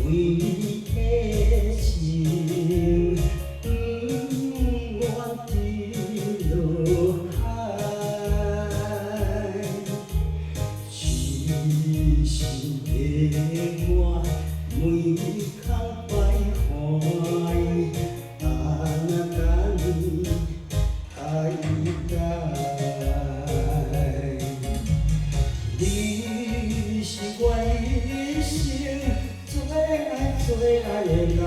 为你的情不愿滴落海，痴心的我每空徘徊，安那等你爱待。你是我一生最爱的人，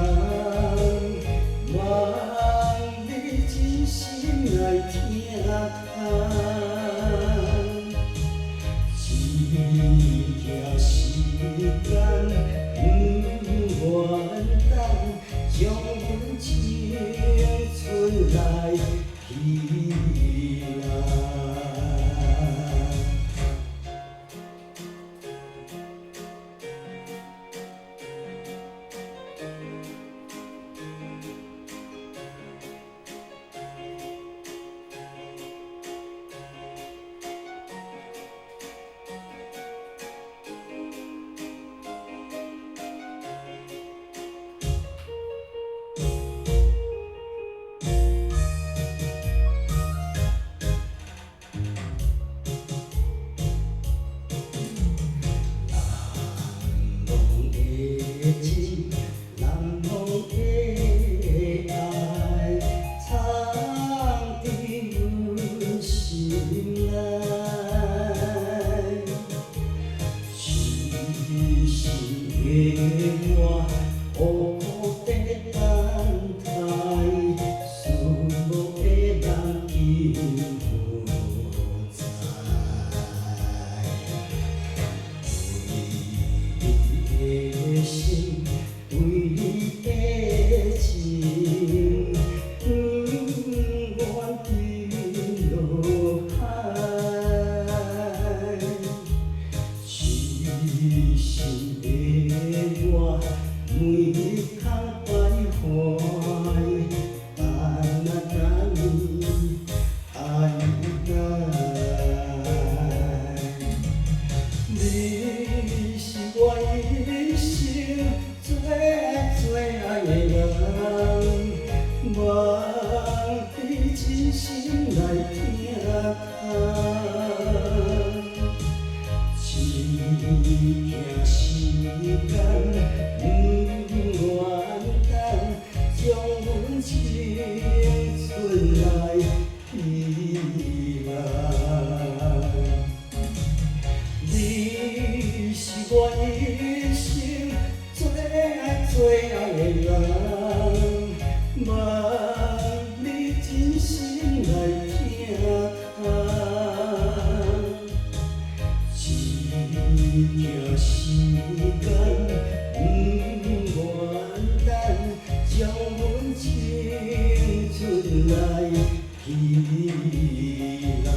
望你真心来听看，只惊时间不愿等，将阮青春来稀烂。我苦苦地等待，思慕的人已不在。为你的心，为你的情，不愿滴落海。痴心的我，每空徘徊，安那等你爱待。你是我一生最爱的人，望你真心来听看。只惊时间不愿等，将阮青春来稀烂。你是我一生最爱的人，望你真心来听看。只惊时间不愿等，将阮青春来稀烂。